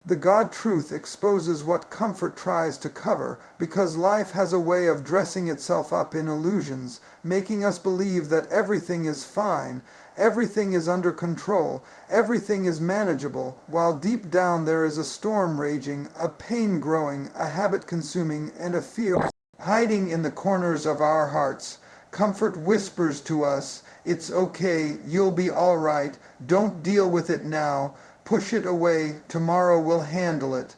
The God truth exposes what comfort tries to cover, because life has a way of dressing itself up in illusions, making us believe that everything is fine, everything is under control, everything is manageable, while deep down there is a storm raging, a pain growing, a habit consuming, and a fear hiding in the corners of our hearts. Comfort whispers to us, "It's okay, you'll be all right, don't deal with it now, push it away, tomorrow we'll handle it."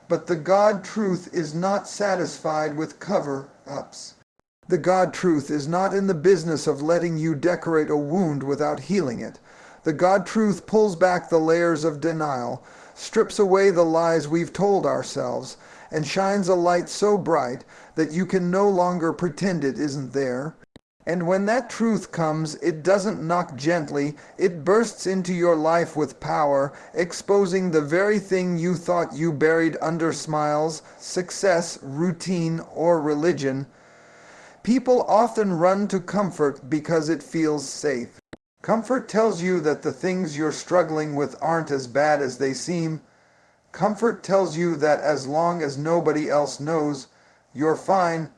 But the God truth is not satisfied with cover-ups. The God truth is not in the business of letting you decorate a wound without healing it. The God truth pulls back the layers of denial, strips away the lies we've told ourselves, and shines a light so bright that you can no longer pretend it isn't there. And when that truth comes, it doesn't knock gently, it bursts into your life with power, exposing the very thing you thought you buried under smiles, success, routine, or religion. People often run to comfort because it feels safe. Comfort tells you that the things you're struggling with aren't as bad as they seem. Comfort tells you that as long as nobody else knows, you're fine.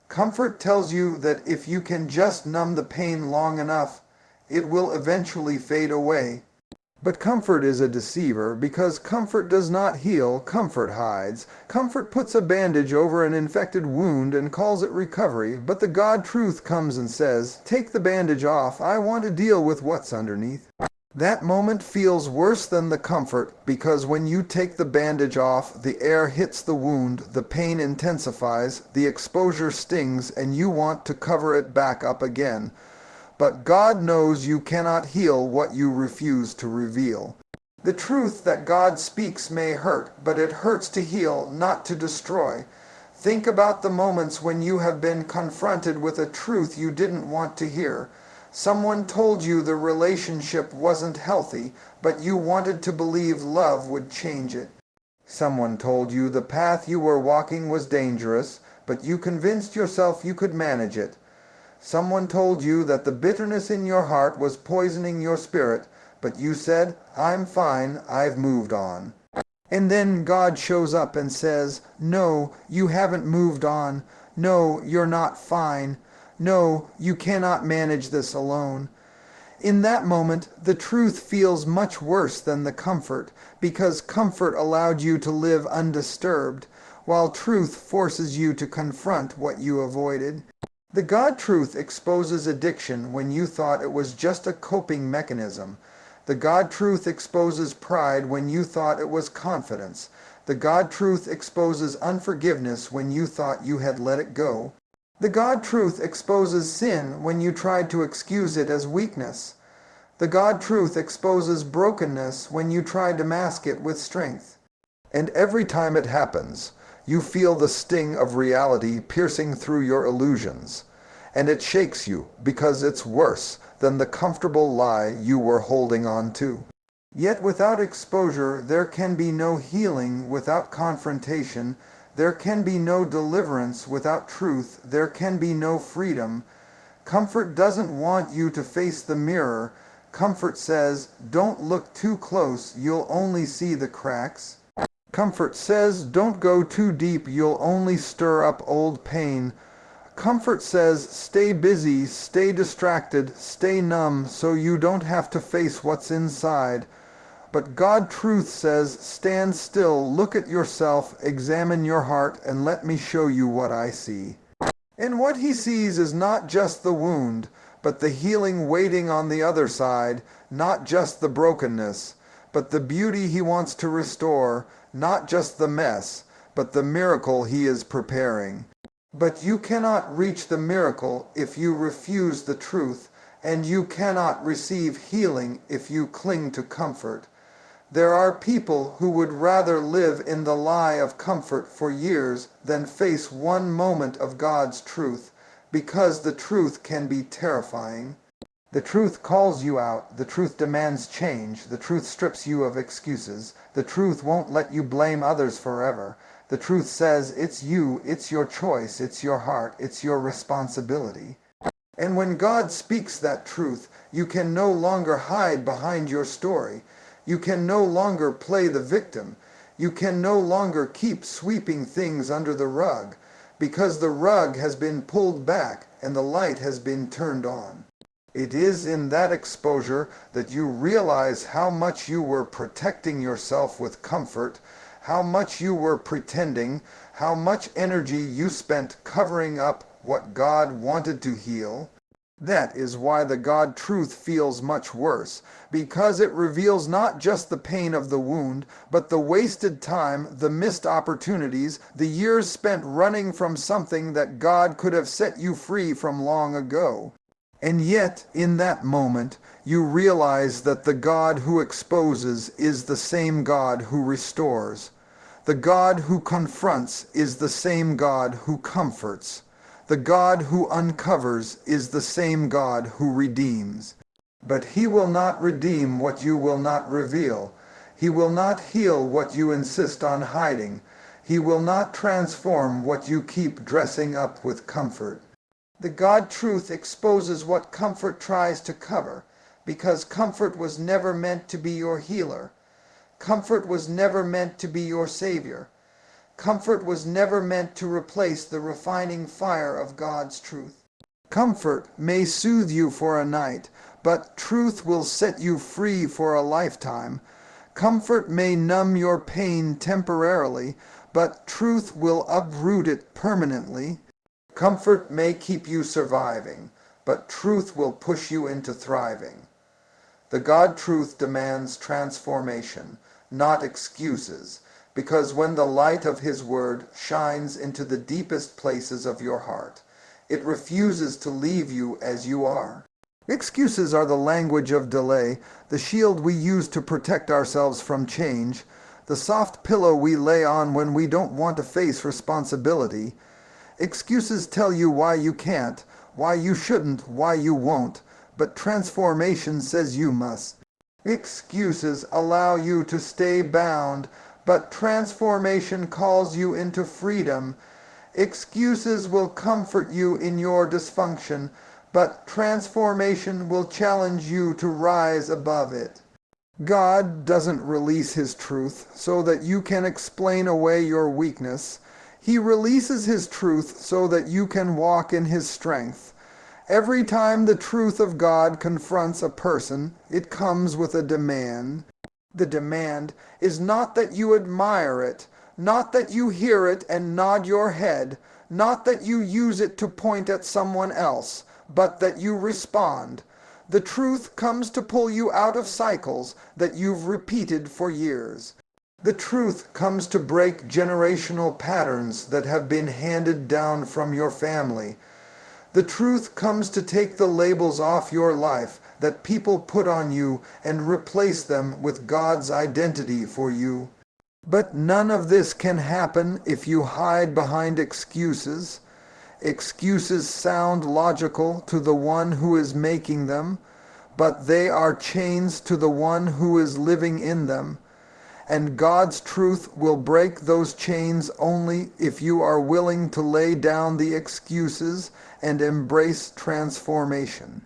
Comfort tells you that if you can just numb the pain long enough, it will eventually fade away. But comfort is a deceiver, because comfort does not heal, comfort hides. Comfort puts a bandage over an infected wound and calls it recovery, but the God truth comes and says, "Take the bandage off, I want to deal with what's underneath." That moment feels worse than the comfort, because when you take the bandage off, the air hits the wound, the pain intensifies, the exposure stings, and you want to cover it back up again. But God knows you cannot heal what you refuse to reveal. The truth that God speaks may hurt, but it hurts to heal, not to destroy. Think about the moments when you have been confronted with a truth you didn't want to hear. Someone told you the relationship wasn't healthy, but you wanted to believe love would change it. Someone told you the path you were walking was dangerous, but you convinced yourself you could manage it. Someone told you that the bitterness in your heart was poisoning your spirit, but you said, "I'm fine, I've moved on." And then God shows up and says, "No, you haven't moved on. No, you're not fine. No, you cannot manage this alone." In that moment, the truth feels much worse than the comfort, because comfort allowed you to live undisturbed, while truth forces you to confront what you avoided. The God truth exposes addiction when you thought it was just a coping mechanism. The God truth exposes pride when you thought it was confidence. The God truth exposes unforgiveness when you thought you had let it go. The God truth exposes sin when you tried to excuse it as weakness. The God truth exposes brokenness when you tried to mask it with strength. And every time it happens, you feel the sting of reality piercing through your illusions. And it shakes you because it's worse than the comfortable lie you were holding on to. Yet without exposure, there can be no healing without confrontation. There can be no deliverance without truth. There can be no freedom. Comfort doesn't want you to face the mirror. Comfort says, "Don't look too close, you'll only see the cracks." Comfort says, "Don't go too deep, you'll only stir up old pain." Comfort says, "Stay busy, stay distracted, stay numb, so you don't have to face what's inside." But God truth says, "Stand still, look at yourself, examine your heart, and let me show you what I see." And what he sees is not just the wound, but the healing waiting on the other side, not just the brokenness, but the beauty he wants to restore, not just the mess, but the miracle he is preparing. But you cannot reach the miracle if you refuse the truth, and you cannot receive healing if you cling to comfort. There are people who would rather live in the lie of comfort for years than face one moment of God's truth, because the truth can be terrifying. The truth calls you out, the truth demands change, the truth strips you of excuses, the truth won't let you blame others forever. The truth says it's you, it's your choice, it's your heart, it's your responsibility. And when God speaks that truth, you can no longer hide behind your story. You can no longer play the victim. You can no longer keep sweeping things under the rug, because the rug has been pulled back and the light has been turned on. It is in that exposure that you realize how much you were protecting yourself with comfort, how much you were pretending, how much energy you spent covering up what God wanted to heal. That is why the God truth feels much worse, because it reveals not just the pain of the wound, but the wasted time, the missed opportunities, the years spent running from something that God could have set you free from long ago. And yet, in that moment, you realize that the God who exposes is the same God who restores. The God who confronts is the same God who comforts. The God who uncovers is the same God who redeems. But he will not redeem what you will not reveal. He will not heal what you insist on hiding. He will not transform what you keep dressing up with comfort. The God truth exposes what comfort tries to cover, because comfort was never meant to be your healer. Comfort was never meant to be your savior. Comfort was never meant to replace the refining fire of God's truth. Comfort may soothe you for a night, but truth will set you free for a lifetime. Comfort may numb your pain temporarily, but truth will uproot it permanently. Comfort may keep you surviving, but truth will push you into thriving. The God truth demands transformation, not excuses, because when the light of his word shines into the deepest places of your heart, it refuses to leave you as you are. Excuses are the language of delay, the shield we use to protect ourselves from change, the soft pillow we lay on when we don't want to face responsibility. Excuses tell you why you can't, why you shouldn't, why you won't, but transformation says you must. Excuses allow you to stay bound, but transformation calls you into freedom. Excuses will comfort you in your dysfunction, but transformation will challenge you to rise above it. God doesn't release his truth so that you can explain away your weakness. He releases his truth so that you can walk in his strength. Every time the truth of God confronts a person, it comes with a demand. The demand is not that you admire it, not that you hear it and nod your head, not that you use it to point at someone else, but that you respond. The truth comes to pull you out of cycles that you've repeated for years. The truth comes to break generational patterns that have been handed down from your family. The truth comes to take the labels off your life that people put on you and replace them with God's identity for you. But none of this can happen if you hide behind excuses. Excuses sound logical to the one who is making them, but they are chains to the one who is living in them. And God's truth will break those chains only if you are willing to lay down the excuses and embrace transformation.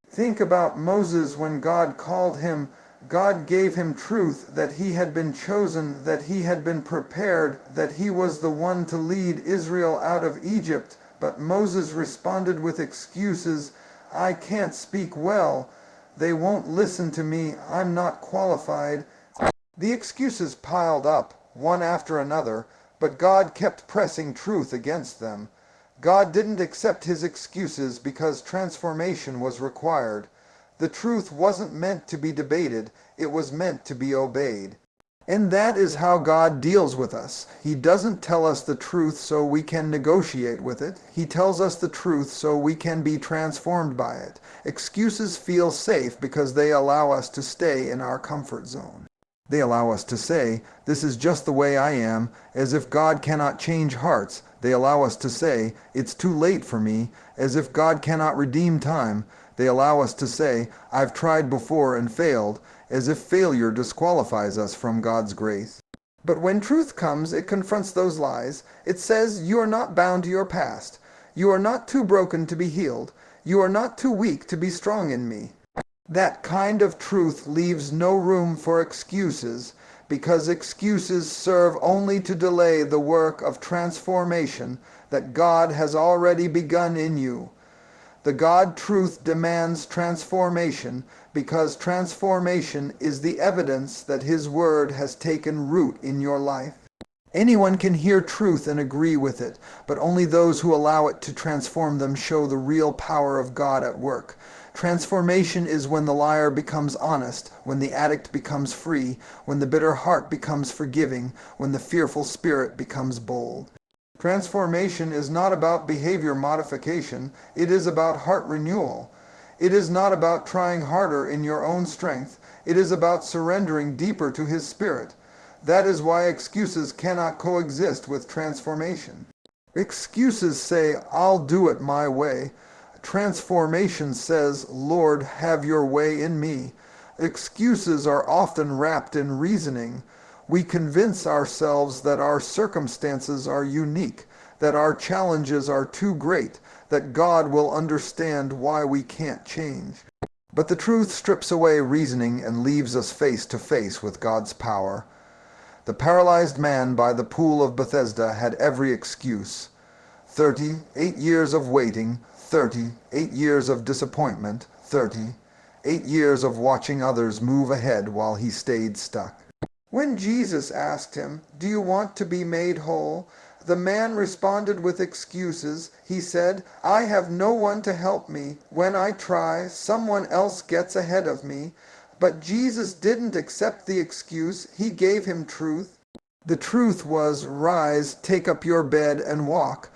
Think about Moses when God called him. God gave him truth that he had been chosen, that he had been prepared, that he was the one to lead Israel out of Egypt. But Moses responded with excuses. I can't speak well. They won't listen to me. I'm not qualified. The excuses piled up, one after another, but God kept pressing truth against them. God didn't accept his excuses because transformation was required. The truth wasn't meant to be debated, it was meant to be obeyed. And that is how God deals with us. He doesn't tell us the truth so we can negotiate with it. He tells us the truth so we can be transformed by it. Excuses feel safe because they allow us to stay in our comfort zone. They allow us to say, this is just the way I am, as if God cannot change hearts. They allow us to say, it's too late for me, as if God cannot redeem time. They allow us to say, I've tried before and failed, as if failure disqualifies us from God's grace. But when truth comes, it confronts those lies. It says, you are not bound to your past. You are not too broken to be healed. You are not too weak to be strong in me. That kind of truth leaves no room for excuses, because excuses serve only to delay the work of transformation that God has already begun in you. The God truth demands transformation because transformation is the evidence that His Word has taken root in your life. Anyone can hear truth and agree with it, but only those who allow it to transform them show the real power of God at work. Transformation is when the liar becomes honest, when the addict becomes free, when the bitter heart becomes forgiving, when the fearful spirit becomes bold. Transformation is not about behavior modification, it is about heart renewal. It is not about trying harder in your own strength, it is about surrendering deeper to His Spirit. That is why excuses cannot coexist with transformation. Excuses say, "I'll do it my way." Transformation says, "Lord, have your way in me." Excuses are often wrapped in reasoning. We convince ourselves that our circumstances are unique, that our challenges are too great, that God will understand why we can't change. But the truth strips away reasoning and leaves us face to face with God's power. The paralyzed man by the pool of Bethesda had every excuse. 38 years of waiting, 38 years of disappointment, 38 years of watching others move ahead while he stayed stuck. When Jesus asked him, "Do you want to be made whole?" the man responded with excuses. He said, "I have no one to help me. When I try, someone else gets ahead of me." But Jesus didn't accept the excuse. He gave him truth. The truth was, "Rise, take up your bed, and walk."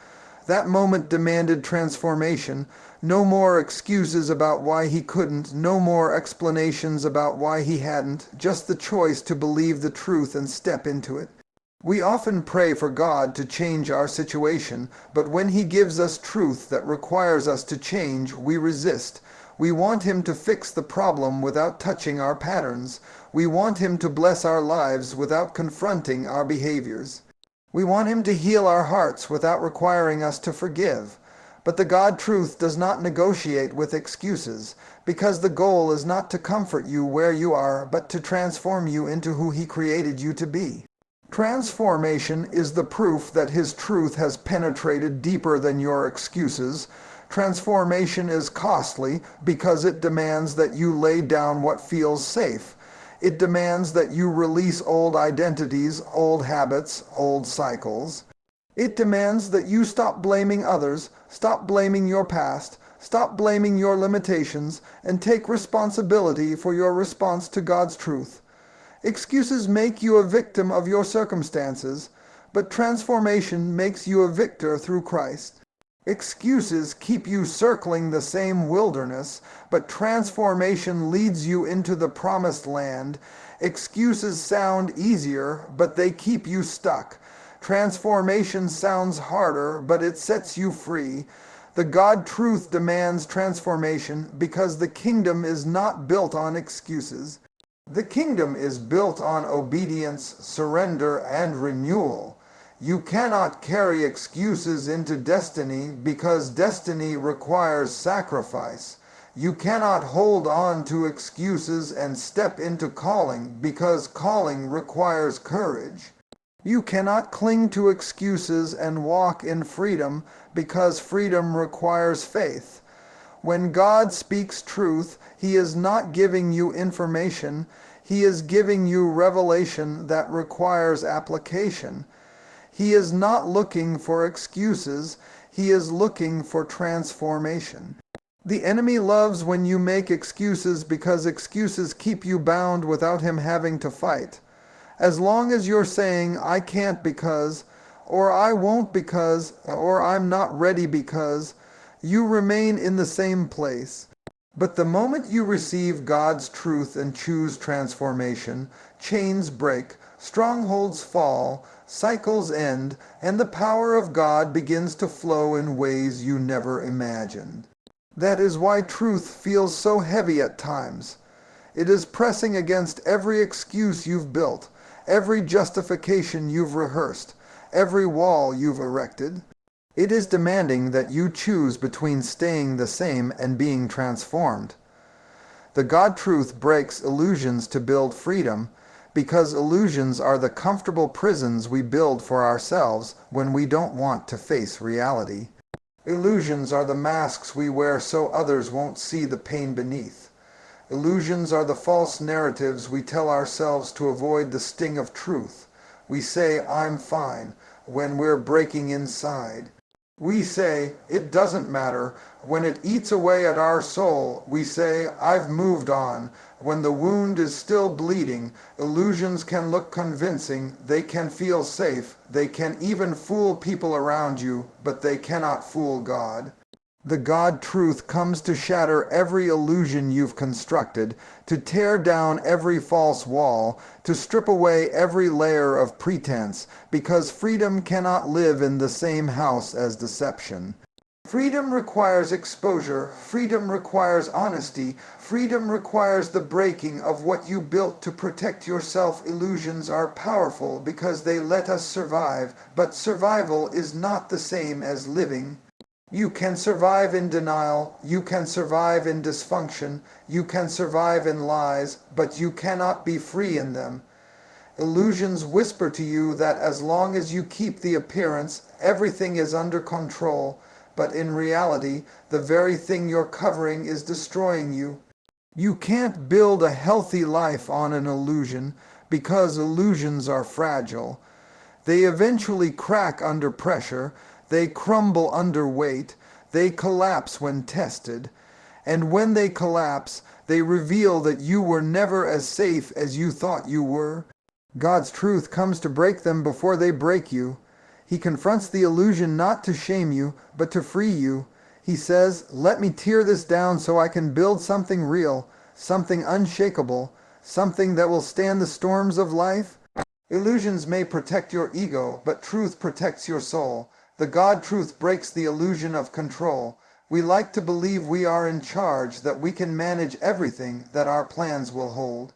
That moment demanded transformation. No more excuses about why he couldn't, no more explanations about why he hadn't, just the choice to believe the truth and step into it. We often pray for God to change our situation, but when He gives us truth that requires us to change, we resist. We want Him to fix the problem without touching our patterns. We want Him to bless our lives without confronting our behaviors. We want Him to heal our hearts without requiring us to forgive. But the God truth does not negotiate with excuses, because the goal is not to comfort you where you are, but to transform you into who He created you to be. Transformation is the proof that His truth has penetrated deeper than your excuses. Transformation is costly because it demands that you lay down what feels safe. It demands that you release old identities, old habits, old cycles. It demands that you stop blaming others, stop blaming your past, stop blaming your limitations, and take responsibility for your response to God's truth. Excuses make you a victim of your circumstances, but transformation makes you a victor through Christ. Excuses keep you circling the same wilderness, but transformation leads you into the promised land. Excuses sound easier, but they keep you stuck. Transformation sounds harder, but it sets you free. The God truth demands transformation because the kingdom is not built on excuses. The kingdom is built on obedience, surrender, and renewal. You cannot carry excuses into destiny because destiny requires sacrifice. You cannot hold on to excuses and step into calling because calling requires courage. You cannot cling to excuses and walk in freedom because freedom requires faith. When God speaks truth, He is not giving you information. He is giving you revelation that requires application. He is not looking for excuses. He is looking for transformation. The enemy loves when you make excuses because excuses keep you bound without him having to fight. As long as you're saying, "I can't because," or "I won't because," or "I'm not ready because," you remain in the same place. But the moment you receive God's truth and choose transformation, chains break, strongholds fall, cycles end, and the power of God begins to flow in ways you never imagined. That is why truth feels so heavy at times. It is pressing against every excuse you've built, every justification you've rehearsed, every wall you've erected. It is demanding that you choose between staying the same and being transformed. The God truth breaks illusions to build freedom. because illusions are the comfortable prisons we build for ourselves when we don't want to face reality. Illusions are the masks we wear so others won't see the pain beneath. Illusions are the false narratives we tell ourselves to avoid the sting of truth. We say, "I'm fine," when we're breaking inside. We say, "It doesn't matter," when it eats away at our soul. We say, "I've moved on," when the wound is still bleeding. Illusions can look convincing, they can feel safe, they can even fool people around you, but they cannot fool God. The God truth comes to shatter every illusion you've constructed, to tear down every false wall, to strip away every layer of pretense, because freedom cannot live in the same house as deception. Freedom requires exposure, freedom requires honesty, freedom requires the breaking of what you built to protect yourself. Illusions are powerful because they let us survive, but survival is not the same as living. You can survive in denial, you can survive in dysfunction, you can survive in lies, but you cannot be free in them. Illusions whisper to you that as long as you keep the appearance, everything is under control, but in reality, the very thing you're covering is destroying you. You can't build a healthy life on an illusion because illusions are fragile. They eventually crack under pressure, they crumble under weight, they collapse when tested. And when they collapse, they reveal that you were never as safe as you thought you were. God's truth comes to break them before they break you. He confronts the illusion not to shame you, but to free you. He says, "Let me tear this down so I can build something real, something unshakable, something that will stand the storms of life." Illusions may protect your ego, but truth protects your soul. The God truth breaks the illusion of control. We like to believe we are in charge, that we can manage everything, that our plans will hold.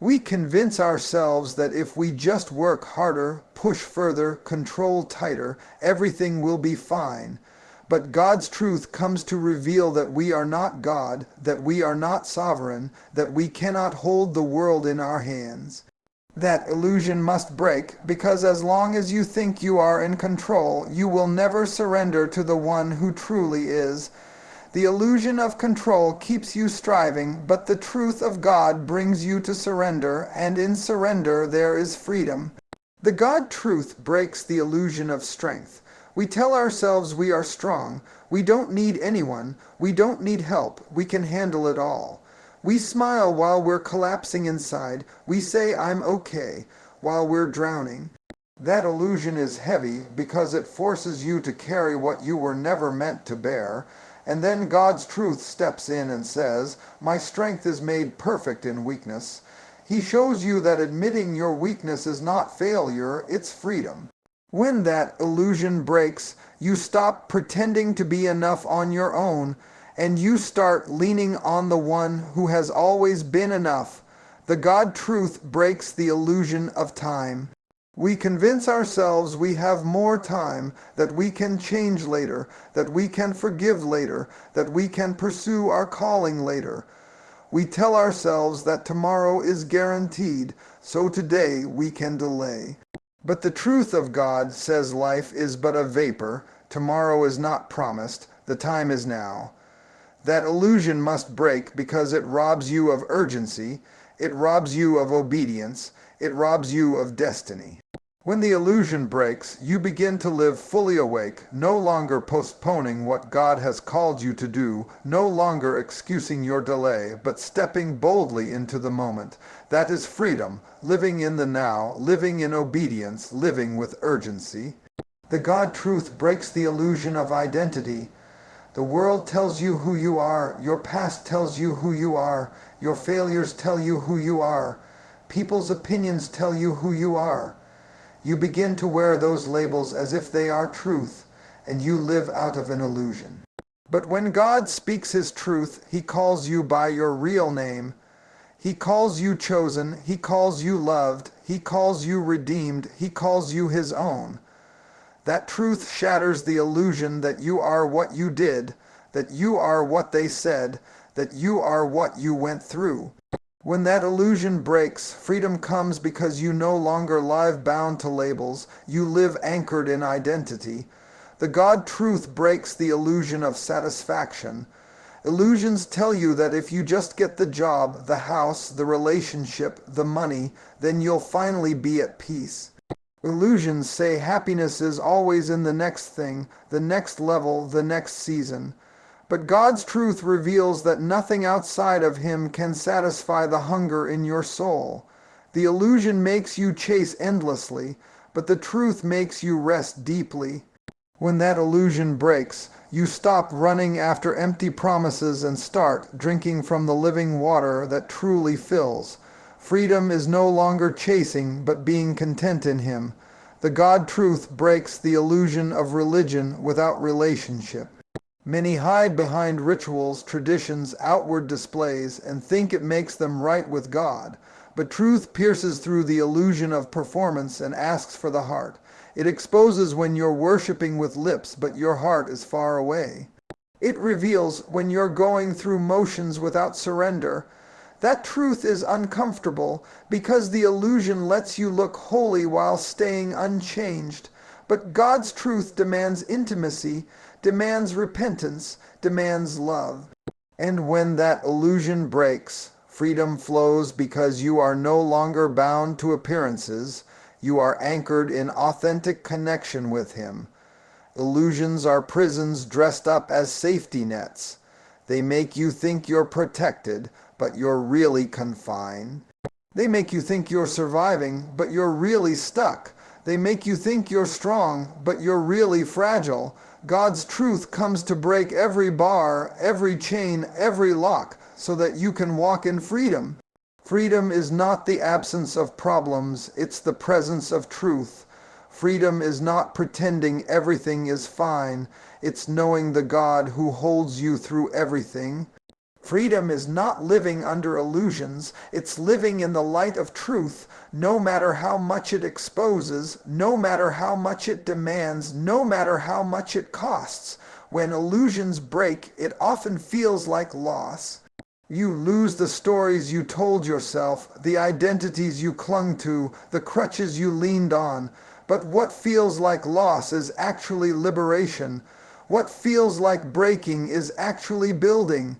We convince ourselves that if we just work harder, push further, control tighter, everything will be fine. But God's truth comes to reveal that we are not God, that we are not sovereign, that we cannot hold the world in our hands. That illusion must break, because as long as you think you are in control, you will never surrender to the one who truly is. The illusion of control keeps you striving, but the truth of God brings you to surrender, and in surrender there is freedom. The God truth breaks the illusion of strength. We tell ourselves we are strong. We don't need anyone. We don't need help. We can handle it all. We smile while we're collapsing inside. We say, "I'm okay," while we're drowning. That illusion is heavy because it forces you to carry what you were never meant to bear. And then God's truth steps in and says, "My strength is made perfect in weakness." He shows you that admitting your weakness is not failure, it's freedom. When that illusion breaks, you stop pretending to be enough on your own, and you start leaning on the one who has always been enough. The God truth breaks the illusion of time. We convince ourselves we have more time, that we can change later, that we can forgive later, that we can pursue our calling later. We tell ourselves that tomorrow is guaranteed, so today we can delay. But the truth of God says life is but a vapor, tomorrow is not promised, the time is now. That illusion must break because it robs you of urgency, it robs you of obedience, it robs you of destiny. When the illusion breaks, you begin to live fully awake, no longer postponing what God has called you to do, no longer excusing your delay, but stepping boldly into the moment. That is freedom, living in the now, living in obedience, living with urgency. The God truth breaks the illusion of identity. The world tells you who you are, your past tells you who you are, your failures tell you who you are, people's opinions tell you who you are. You begin to wear those labels as if they are truth, and you live out of an illusion. But when God speaks His truth, He calls you by your real name. He calls you chosen, He calls you loved, He calls you redeemed, He calls you His own. That truth shatters the illusion that you are what you did, that you are what they said, that you are what you went through. When that illusion breaks, freedom comes because you no longer live bound to labels, you live anchored in identity. The God truth breaks the illusion of satisfaction. Illusions tell you that if you just get the job, the house, the relationship, the money, then you'll finally be at peace. Illusions say happiness is always in the next thing, the next level, the next season. But God's truth reveals that nothing outside of Him can satisfy the hunger in your soul. The illusion makes you chase endlessly, but the truth makes you rest deeply. When that illusion breaks, you stop running after empty promises and start drinking from the living water that truly fills. Freedom is no longer chasing, but being content in Him. The God truth breaks the illusion of religion without relationship. Many hide behind rituals, traditions, outward displays, and think it makes them right with God. But truth pierces through the illusion of performance and asks for the heart. It exposes when you're worshiping with lips, but your heart is far away. It reveals when you're going through motions without surrender. That truth is uncomfortable because the illusion lets you look holy while staying unchanged. But God's truth demands intimacy, demands repentance, demands love. And when that illusion breaks, freedom flows because you are no longer bound to appearances. You are anchored in authentic connection with Him. Illusions are prisons dressed up as safety nets. They make you think you're protected, but you're really confined. They make you think you're surviving, but you're really stuck. They make you think you're strong, but you're really fragile. God's truth comes to break every bar, every chain, every lock, so that you can walk in freedom. Freedom is not the absence of problems, it's the presence of truth. Freedom is not pretending everything is fine, it's knowing the God who holds you through everything. Freedom is not living under illusions, it's living in the light of truth, no matter how much it exposes, no matter how much it demands, no matter how much it costs. When illusions break, it often feels like loss. You lose the stories you told yourself, the identities you clung to, the crutches you leaned on. But what feels like loss is actually liberation. What feels like breaking is actually building.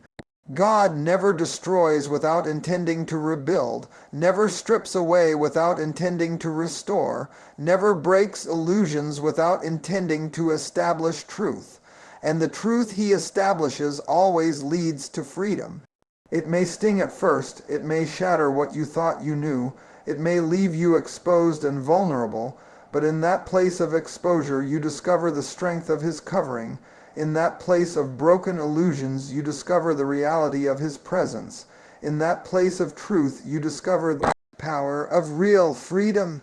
God never destroys without intending to rebuild, never strips away without intending to restore, never breaks illusions without intending to establish truth. And the truth He establishes always leads to freedom. It may sting at first, it may shatter what you thought you knew, it may leave you exposed and vulnerable, but in that place of exposure you discover the strength of His covering. In that place of broken illusions you discover the reality of His presence. In that place of truth you discover the power of real freedom.